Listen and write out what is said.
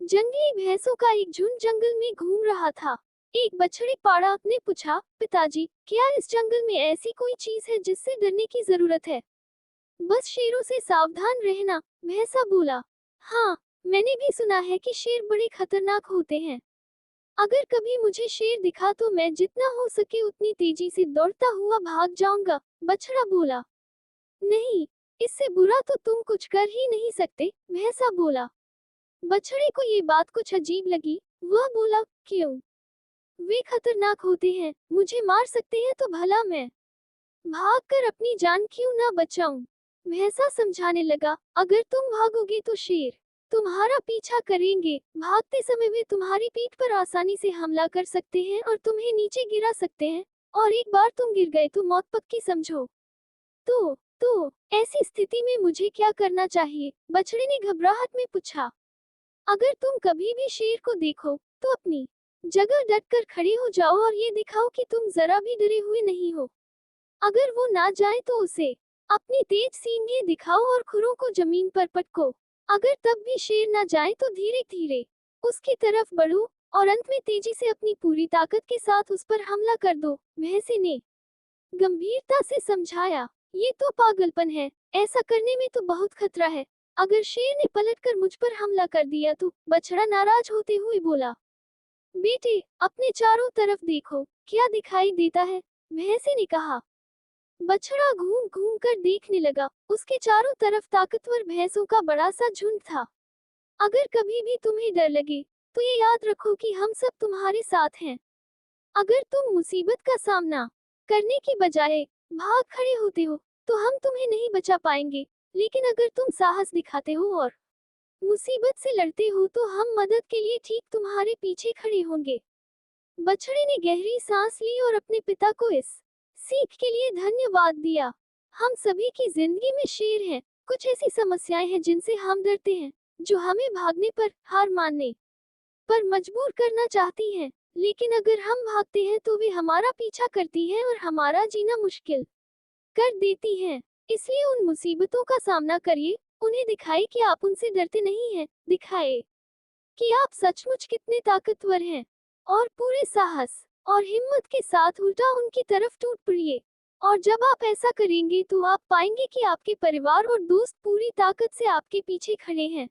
जंगली भैंसों का एक झुंड जंगल में घूम रहा था। एक बछड़े पाड़ा ने पूछा, पिताजी, क्या इस जंगल में ऐसी कोई चीज है जिससे डरने की जरूरत है? बस शेरों से सावधान रहना, भैंसा बोला। हाँ, मैंने भी सुना है कि शेर बड़े खतरनाक होते हैं। अगर कभी मुझे शेर दिखा तो मैं जितना हो सके उतनी तेजी से दौड़ता हुआ भाग जाऊंगा, बछड़ा बोला। नहीं, इससे बुरा तो तुम कुछ कर ही नहीं सकते, भैंसा बोला। बछड़े को ये बात कुछ अजीब लगी। वह बोला, क्यों? वे खतरनाक होते हैं, मुझे मार सकते हैं तो भला मैं भागकर अपनी जान क्यों ना बचाऊं? भैंसा समझाने लगा, अगर तुम भागोगे तो शेर तुम्हारा पीछा करेंगे। भागते समय वे तुम्हारी पीठ पर आसानी से हमला कर सकते हैं और तुम्हें नीचे गिरा सकते हैं। और एक बार तुम गिर गए तो मौत पक्की समझो। तो ऐसी स्थिति में मुझे क्या करना चाहिए? बछड़े ने घबराहट में पूछा। अगर तुम कभी भी शेर को देखो, तो अपनी जगह डटकर खड़े हो जाओ और ये दिखाओ कि तुम जरा भी डरे हुए नहीं हो। अगर वो ना जाए तो उसे अपनी तेज सींगें दिखाओ और खुरों को जमीन पर पटको। अगर तब भी शेर ना जाए तो धीरे धीरे उसकी तरफ बढ़ो और अंत में तेजी से अपनी पूरी ताकत के साथ उस पर हमला कर दो, भैंसे ने गंभीरता से समझाया। ये तो पागलपन है, ऐसा करने में तो बहुत खतरा है। अगर शेर ने पलटकर मुझ पर हमला कर दिया तो? बछड़ा नाराज होते हुए बोला। बेटे, अपने चारों तरफ देखो, क्या दिखाई देता है? भैंसे ने कहा। बछड़ा घूम घूम कर देखने लगा। उसके चारों तरफ ताकतवर भैंसों का बड़ा सा झुंड था। अगर कभी भी तुम्हें डर लगे, तो ये याद रखो कि हम सब तुम्हारे साथ हैं। अगर तुम मुसीबत का सामना करने की बजाय भाग खड़े होते हो, तो हम तुम्हें नहीं बचा पाएंगे। लेकिन अगर तुम साहस दिखाते हो और मुसीबत से लड़ते हो तो हम मदद के लिए ठीक तुम्हारे पीछे खड़े होंगे। बछड़े ने गहरी सांस ली और अपने पिता को इस सीख के लिए धन्यवाद दिया। हम सभी की जिंदगी में शेर हैं। कुछ ऐसी समस्याएं हैं जिनसे हम डरते हैं, जो हमें भागने पर, हार मानने पर मजबूर करना चाहती हैं। लेकिन अगर हम भागते हैं तो वे हमारा पीछा करती हैं और हमारा जीना मुश्किल कर देती हैं। इसलिए उन मुसीबतों का सामना करिए, उन्हें दिखाए कि आप उनसे डरते नहीं हैं, दिखाए कि आप सचमुच कितने ताकतवर हैं, और पूरे साहस और हिम्मत के साथ उल्टा उनकी तरफ टूट पड़िए। और जब आप ऐसा करेंगे तो आप पाएंगे कि आपके परिवार और दोस्त पूरी ताकत से आपके पीछे खड़े हैं।